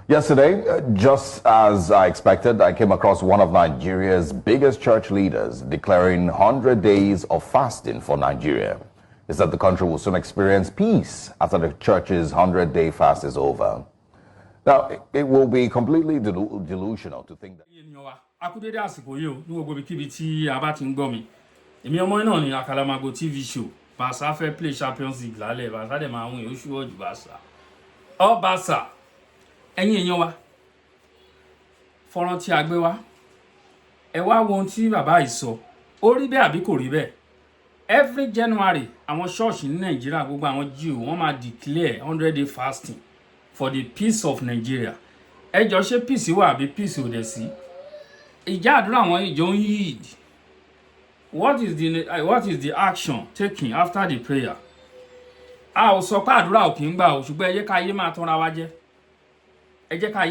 Yesterday, just as I expected, I came across one of Nigeria's biggest church leaders declaring 100 days of fasting for Nigeria. He said the country will soon experience peace after the church's 100-day fast is over. Now, it will be completely delusional to think that... akúdédé àsìkò yìí o ní gbogbo ibikíbi tí a bá ti ń gbọ́ mi èmi ọmọ náà ní Àkàlàmàgò TV show Barca fẹ́ play Champions League lálẹ́ Barca dẹ̀ máa win oṣù ọ̀jù Barca ọ Barca ẹ̀yin èèyàn wa fọ́nrán tí a gbé wá ẹ wá wo ohun tí bàbá yìí sọ ó rí bẹ́ẹ̀ àbí kò rí bẹ́ẹ̀ every January àwọn ṣọ́ọ̀ṣì ní Nàìjíríà gbogbo àwọn Jew wọ́n máa declare 100-day fasting for the peace of Nigeria ẹ jọ ṣé peace wà àbí peace ò dẹ̀ sí ìjà àdúrà àwọn ìjọ ń yíìd what is the action taken after the prayer a ò sọ pé àdúrà ò kì í gbà ò ṣùgbọ́n ẹ jẹ́ ká yé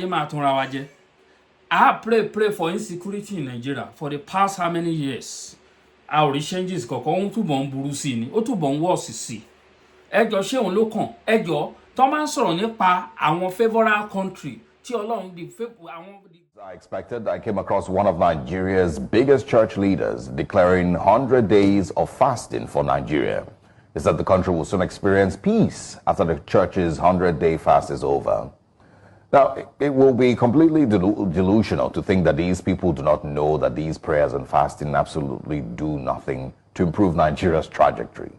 máa tanra wa jẹ I pray for insecurity in Nigeria for the past how many years a ò rí changes kọ̀ọ̀kan ó túbọ̀ ń burú sí ni ó túbọ̀ ń wọ́ọ̀sì sí ẹ jọ ṣé òun ló kàn ẹ jọ tó máa ń sọ̀rọ̀ nípa àwọn favourable country tí Ọlọ́run di àwọn. I expected, I came across one of Nigeria's biggest church leaders declaring 100 days of fasting for Nigeria. He said the country will soon experience peace after the church's 100-day fast is over. Now, it will be completely delusional to think that these people do not know that these prayers and fasting absolutely do nothing to improve Nigeria's trajectory.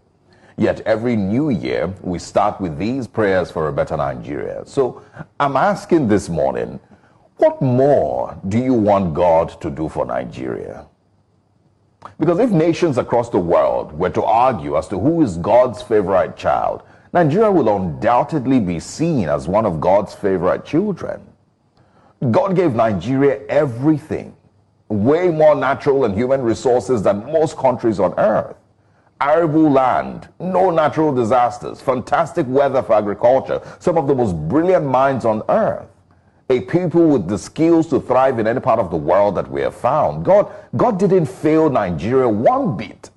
Yet every new year, we start with these prayers for a better Nigeria. So I'm asking this morning, what more do you want God to do for Nigeria? Because if nations across the world were to argue as to who is God's favorite child, Nigeria will undoubtedly be seen as one of God's favorite children. God gave Nigeria everything, way more natural and human resources than most countries on earth. Arable land, no natural disasters, fantastic weather for agriculture, some of the most brilliant minds on earth. A people with the skills to thrive in any part of the world that we have found. God didn't fail Nigeria one bit.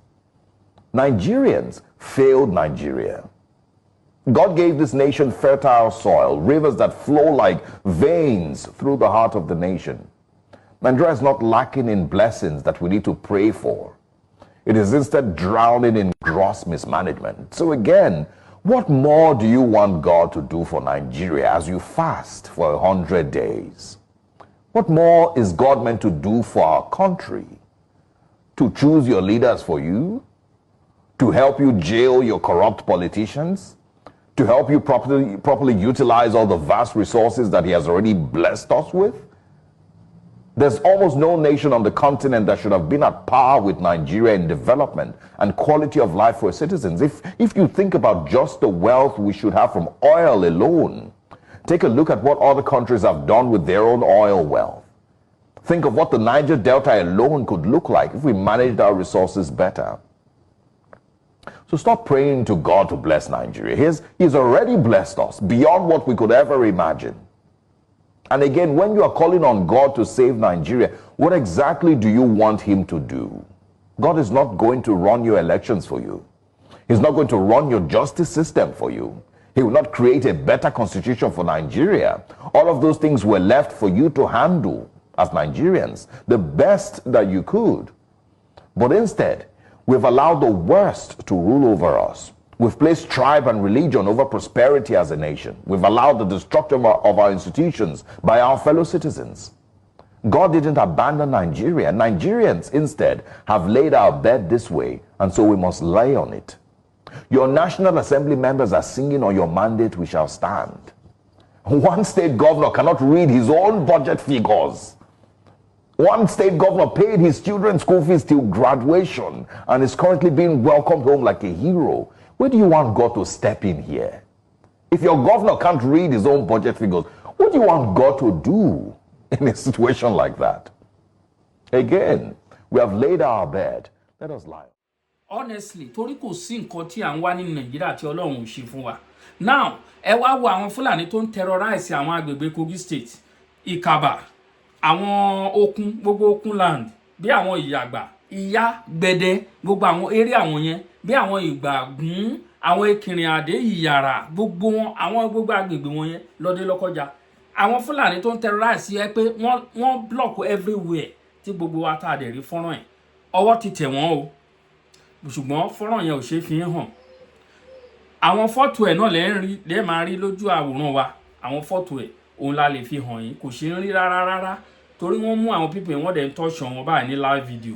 Nigerians failed Nigeria. God gave this nation fertile soil, rivers that flow like veins through the heart of the nation. Nigeria is not lacking in blessings that we need to pray for. It is instead drowning in gross mismanagement. So again, what more do you want God to do for Nigeria as you fast for 100 days? What more is God meant to do for our country? To choose your leaders for you? To help you jail your corrupt politicians? To help you properly utilize all the vast resources that He has already blessed us with? There's almost no nation on the continent that should have been at par with Nigeria in development and quality of life for its citizens. If you think about just the wealth we should have from oil alone, take a look at what other countries have done with their own oil wealth. Think of what the Niger Delta alone could look like if we managed our resources better. So stop praying to God to bless Nigeria. He's already blessed us beyond what we could ever imagine. And again, when you are calling on God to save Nigeria, what exactly do you want Him to do? God is not going to run your elections for you. He's not going to run your justice system for you. He will not create a better constitution for Nigeria. All of those things were left for you to handle as Nigerians, the best that you could. But instead, we've allowed the worst to rule over us. We've placed tribe and religion over prosperity as a nation. We've allowed the destruction of our institutions by our fellow citizens. God didn't abandon Nigeria. Nigerians instead have laid our bed this way, and so we must lay on it. Your National Assembly members are singing on your mandate, we shall stand. One state governor cannot read his own budget figures. One state governor paid his children's school fees till graduation and is currently being welcomed home like a hero. Where do you want God to step in here? If your governor can't read his own budget figures, what do you want God to do in a situation like that? Again, we have laid our bed. Let us lie. Honestly, torí kò sí nǹkan tí à ń wá ní Nàìjíríà tí Ọlọ́run ò ṣe fún wa. Now, ẹ wá wo àwọn Fulani tó ń terrorize àwọn agbègbè Kogi State, Ìkàbà, àwọn okun, gbogbo okun land, bí àwọn Ìyàgbà, Ìyá, Gbẹ̀dẹ, gbogbo àwọn area àwọn yẹn, bí àwọn Ìgbàgún, àwọn Ìkìrìn Àdé, Ìyàrá, gbogbo wọn, àwọn gbogbo agbègbè wọn yẹn lọ́dẹ lọ́kọjá. àwọn Fúlàní tó ń terrorize ẹ pé wọ́n block everywhere tí gbogbo wa tá a dẹ̀ rí fọ́nrán ẹ̀ ọwọ́ ti tẹ̀ wọ́n o ṣùgbọ́n fọ́nrán yẹn ò ṣe fi hàn àwọn fọ́tò ẹ̀ náà lẹ́ẹ̀ máa rí lójú àwòrán wa àwọn fọ́tò ẹ̀ òun la lè fi hàn yín kò ṣe ń rí rárá torí wọ́n mú àwọn pípẹ́ wọ́n dẹ̀ ń tọ́ṣọ̀ wọn báyìí ní live video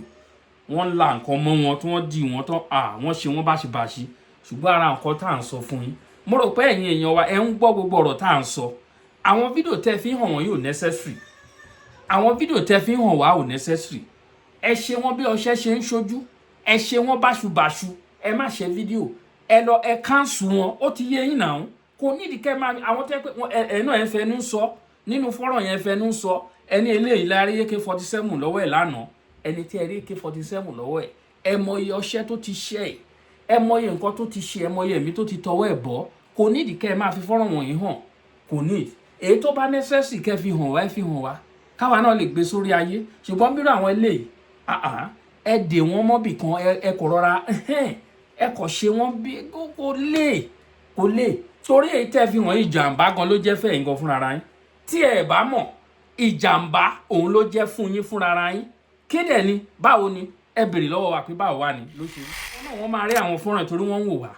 wọ́n la nǹkan mọ́ wọn tí wọ́n dì wọ́n tán wọ́n ṣe wọ́n báṣibàṣi ṣùgbọ́n ara nǹkan tá à ń sọ fún yín mo rò pé ẹ̀yin èèyàn wa ẹ ń gbọ́ gbogbo ọ̀rọ̀ tá à ń sọ àwọn fídíò tẹ́ fi hàn wọ́n yóò necessary àwọn fídíò tẹ́ fi hàn wá ò necessary ẹ ṣe wọ́n bí ọṣẹ ṣe ń ṣojú ẹ ṣe wọ́n báṣubàṣu ẹ má ṣe fídíò ẹ lọ ẹ káńsù wọn ó ti yé yín náà kò nídìí kẹ́ máa àwọn tẹ́ pé ẹ náà ẹ fẹnu sọ nínú fọ́nrán yẹn fẹnu sọ ẹni eléyìí la rí AK-47 lọ́wọ́ ẹ̀ lánàá ẹni tí ẹ rí AK-47 lọ́wọ́ ẹ̀ ẹ mọye ọṣẹ tó ti ṣe ẹ mọye nǹkan tó ti ṣe ẹ mọye ẹ̀mí tó ti tọwọ́ ẹ̀ bọ́ kò nídìí kẹ́ ẹ máa fi fọ́nrán wọ̀nyí hàn kò nídìí èyí tó bá necessary kẹ́ fi hàn wá ẹ fi hàn wá káwa náà lè gbé sórí ayé ṣùgbọ́n bí àwọn eléyìí ẹ dè wọ́n mọ́bì kan ẹ kò rọra ẹ kò ṣe wọ́n bí kò lè torí èyí tẹ́ fi hàn ìjàmbá gan ló jẹ́ fẹ́yìn gan fúnra yín tí ẹ bá mọ̀ ìjàmbá òun ló jẹ́ fún yín fúnra yín kéde ni báwo ni ẹ bèrè lọ́wọ́ wa pé báwo wà ní ló ṣe rí wọ́n máa rí àwọn fọ́nrán torí wọ́n ń wò wá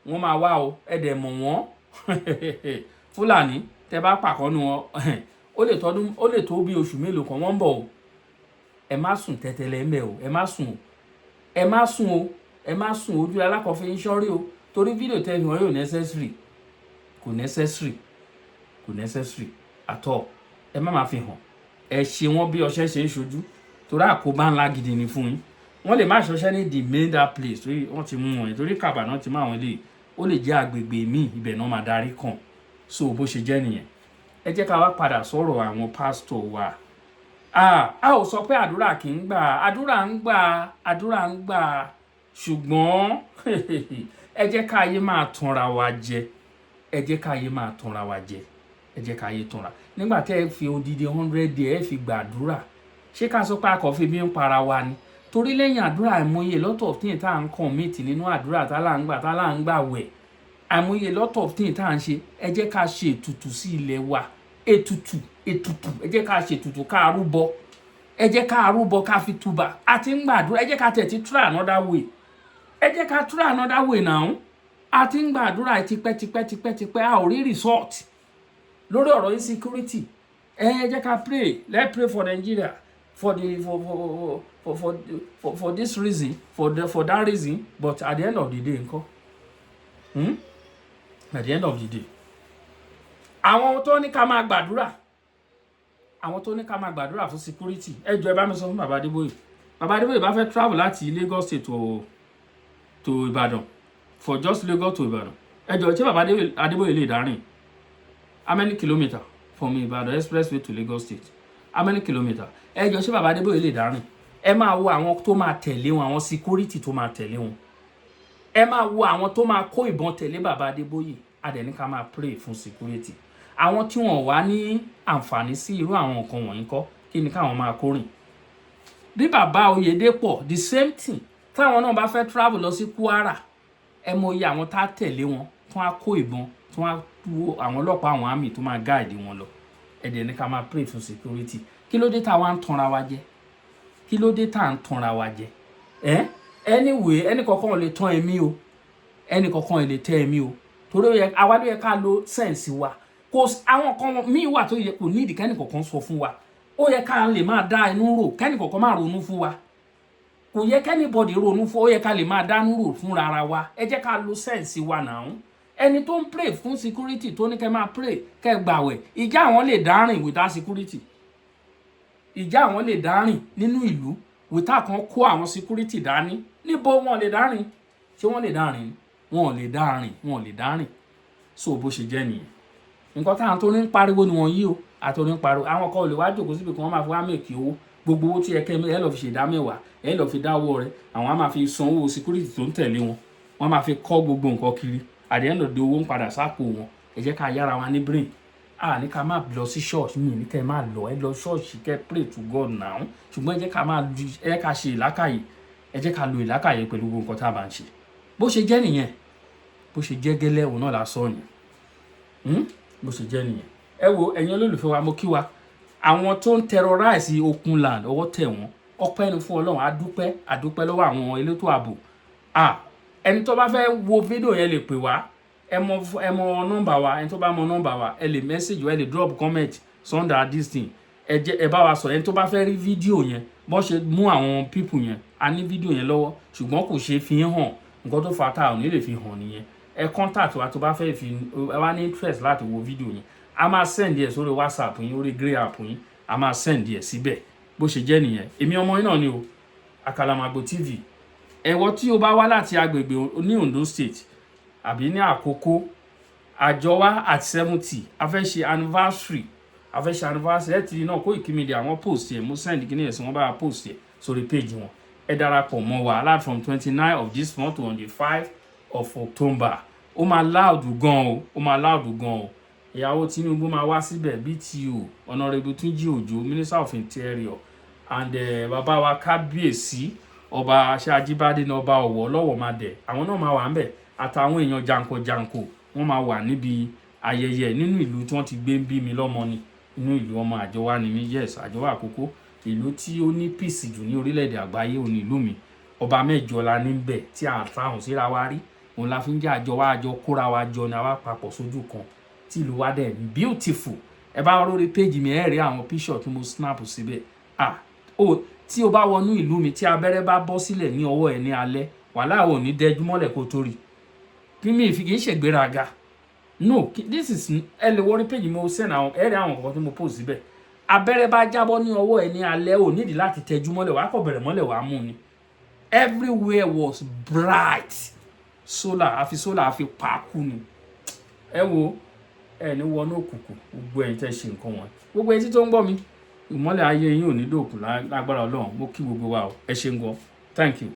wọ́n máa wá o ẹ dẹ̀ mọ̀ wọ́n Fúlàní tẹ́ bá pàkọ́nu wọn ó lè tó bí oṣù mélòó kan wọ́n ń bọ̀ o ẹ má sùn tẹ́tẹ́lẹ̀ ń bẹ̀ o ẹ má sùn o ẹ má sùn ojú alákọ̀ọ́fẹ́ yín ṣọ́rí o torí fídíò tẹ́ fi wọ́n yóò kò necessary at all ẹ má máa fi hàn ẹ ṣe wọ́n bí ọṣẹ ṣe ń ṣojú torí àkóbá ńlá gidi ni fún yín wọ́n lè má ṣọṣẹ́ ní the main that place torí wọ́n ti mú wọn torí kàbà náà ti mú àwọn eléyìí ó lè jẹ́ agbègbè míì ibẹ̀ náà máa darí kàn so bó ṣe jẹ́ nìyẹn ẹ jẹ́ ká wá padà sọ̀rọ̀ àwọn pásítọ̀ wa a ò sọ pé àdúrà kì í gbà àdúrà ń gbà ṣùgbọ́n ẹ jẹ́ ká ayé máa tanra wa jẹ ẹ jẹ́ ká ayé máa tanra wa jẹ ẹ jẹ́ ká ayé tanra nígbà tẹ́ ẹ fi odidi 100 day ẹ fi gbàdúrà ṣé ká sọ pé akọ̀fẹ́ bí ń para wa ni torí lẹ́yìn àdúrà àìmọye lot of things tá à ń commit nínú àdúrà tá là ń gbà wẹ̀ àìmọye lot of things tá à ń ṣe ẹ jẹ́ ká ṣe ètùtù sí ilẹ̀ wa ètùtù ẹ jẹ́ ká ṣe ètùtù ká rúbọ ẹ jẹ́ ká rúbọ ká fi túbà àti ń gbàdúrà ẹ jẹ́ ká tẹ̀ ti try another way ẹ jẹ́ ká try another way now àti ń gbàdúrà tipẹ́ a ò rí result lórí ọ̀rọ̀ insecurity ẹ jẹ́ ká pray let's pray for Nigeria for this reason for that reason but at the end of the day ńkọ́ at the end of the day àwọn tó ní ká máa gbàdúrà fún security ẹ jọ̀ọ́ ẹ bá mi sọ fún bàbá Adébóyè bá fẹ́ travel láti Lagos State to Ìbàdàn for just Lagos to Ìbàdàn ẹ jọ̀ọ́ ṣé bàbá Adébóyè lè dárìn how many kilometer from Ìbàdàn expressway to Lagos State how many kilometer ẹ jọ̀ọ́ ṣé bàbá Adébóyè lè dárìn ẹ máa wo àwọn tó máa tẹ̀lé wọn àwọn security tó máa tẹ̀lé wọn ẹ máa wo àwọn tó máa kó ìbọn tẹ̀lé bàbá Adébóyè adẹ̀ní ká máa pray fún security àwọn tí wọn wá ní àǹfààní sí irú àwọn nǹkan wọ̀nyí kọ́ kí ni káwọn máa kórìn bí bàbá Oyèdépọ̀ the same thing táwọn náà bá fẹ́ travel lọ sí Kwara ẹ mọ iye àwọn tá tẹ̀lé wọn tó á kó ìbọn tó á wo àwọn ọlọ́pàá àwọn àmì tó máa gáàdì wọn lọ ẹ̀dẹ̀ní ká máa pray fún security kí ló dé tá wa ń tanra wa jẹ kí ló dé tá à ń tanra wa jẹ anyway ẹnì kankan ò lè tán ẹ̀mí o ẹnì kankan ò lè tẹ́ ẹ̀mí o torí àwa ló yẹ ká lo sense wa kò àwọn kan míì wà tó yẹ kò ní ìdí kẹ́nì kankan sọ fún wa ó yẹ ká lè máa dá inú rò kẹ́nì kankan máa ronú fún wa kò yẹ kẹ́nìbọ̀dì ronú fún ó yẹ ká lè máa dánú rò fúnra ara wa ẹ jẹ́ ká lo sense wa náà ẹni tó ń pray fún security tó ní kẹ́ máa pray kẹ́ gbàwẹ̀ ìjà àwọn lè dárìn without security ìjà àwọn lè dárìn nínú ìlú without kan kó àwọn security dání níbo wọn lè dárìn ṣé wọn lè dárìn wọn ò lè dárìn so bó ṣe jẹ́ nìyẹn nǹkan táwọn tó ní pariwo ni wọ́n yí o àti oní pariwo àwọn kan ò lè wá jókòó síbi kan wọ́n máa fi wá mèkì owó gbogbo owó tí ẹ lọ fi ṣèdá mẹ́wàá ẹ lọ fi dáwọ́ rẹ̀ àwọn á máa fi san owó security tó ń tẹ̀lé wọn wọ́n máa fi kọ́ gbogbo nǹkan kiri at the end of the owó ń padà sápò wọn ẹ jẹ́ ká yára wa ní brain ní ká máa lọ sí church mi ní kẹ́ máa lọ ẹ lọ church kẹ́ pray to God now ṣùgbọ́n ẹ jẹ́ ká máa ẹ ká ṣe ìlàkàyè ẹ jẹ́ ká lo ìlàkàyè pẹ̀lú gbogbo nǹkan tá a bá ń ṣe bó ṣe jẹ́ nìyẹn bó ṣe jẹ́ gẹ́lẹ́ òun náà la sọ nìyẹn bó ṣe jẹ́ nìyẹn ẹ wo ẹ̀yin olólùfẹ́ wa mo kí wa àwọn tó ń terrorize okun land ọwọ́ tẹ̀ wọ́n ọpẹ́ ni fún Ọlọ́run adúpẹ́ lọ́wọ́ àwọn elétò ààbò ẹni tó bá fẹ́ wo fídíò yẹn lè pè wá ẹ mọ nọ́mbà wa ẹni tó bá mọ nọ́mbà wa ẹ lè message wa ẹ lè drop comment sunday this thing ẹ bá wa sọ ẹni tó bá fẹ́ rí fídíò yẹn bó ṣe mú àwọn people yẹn a ní fídíò yẹn lọ́wọ́ ṣùgbọ́n kò ṣe fi hàn nǹkan tó fà tá ò ní lè fi hàn nìyẹn ẹ contact wa tó bá fẹ́ fi ẹ wá ní interest láti wo fídíò yẹn a máa send ẹ sórí whatsapp yín orí grey app yín a máa send ẹ síbẹ̀ bó ṣe jẹ́ nìyẹn èmi ọmọ yín náà ni o Akalamago TV ẹ̀wọ́ tí o bá wá láti agbègbè ní Ondo State àbí ní Àkókó Àjọwá at 70 a fẹ́ ṣe anniversary ẹ ti náà Koiki Media àwọn post ẹ mo send kí ni ẹ̀sìn wọn bá post ẹ sórí page wọn ẹ darapọ̀ mọ́ wa alert from 29 of this month to on the 5 of October ó máa loud gan o ìyàwó Tinubu máa wá síbẹ̀ BTO Honourable Túnjí Òjó Minister of Interior and bàbá wa kábíyèsí ọba Ajíbádé ní ọba Ọ̀wọ̀ lọ́wọ́ máa dẹ̀ àwọn náà máa wà ń bẹ̀ àtàwọn èèyàn jàǹkànjàǹkò wọ́n máa wà níbi ayẹyẹ nínú ìlú tí wọ́n ti gbé ń bí mi lọ́mọ ni inú ìlú ọmọ Àjọwá ni mí yes Àjọwá Àkókó ìlú tí ó ní peace jù ní orílẹ̀-èdè àgbáyé òní ìlú mi ọba mẹ́jọ la níbẹ̀ tí a fáhùn síra wa rí òun la fi ń jẹ́ Àjọwá àjọ kóra wa jọ ní àwa papọ̀ sójú kan tí ìlú wa dẹ̀ beautiful ẹ bá lórí page mi ẹ rí àwọn picture tí mo snap síbẹ̀ tí o bá wọnú ìlú mi tí abẹ́rẹ́ bá bọ́ sílẹ̀ ní ọwọ́ ẹ ní alẹ́ wàhálà ò ní dẹjú mọ́lẹ̀ kó tó rí kí mi fi kì í ṣègbéraga no this is ẹ lè wọrí page mi ó send àwọn ẹ rí àwọn nǹkan tí mo post síbẹ̀ abẹ́rẹ́ bá jábọ́ ní ọwọ́ ẹ ní alẹ́ ò nídìí láti tẹjú mọ́lẹ̀ wàá kọ̀ bẹ̀rẹ̀ mọ́lẹ̀ wàá mú ni everywhere was bright solar àfi pàákù ni ẹ wo ẹ ní wọnú òkùnkùn gbogbo ẹ̀yin tẹ́ ṣe nǹkan wọn gbogbo ẹ̀yin tí tó ń gbọ́ mi ìmọ́lẹ̀ ayé yín ò ní dòkun lágbára Ọlọ́run mo kí gbogbo wa o ẹ ṣé ń gbọ́ thank you.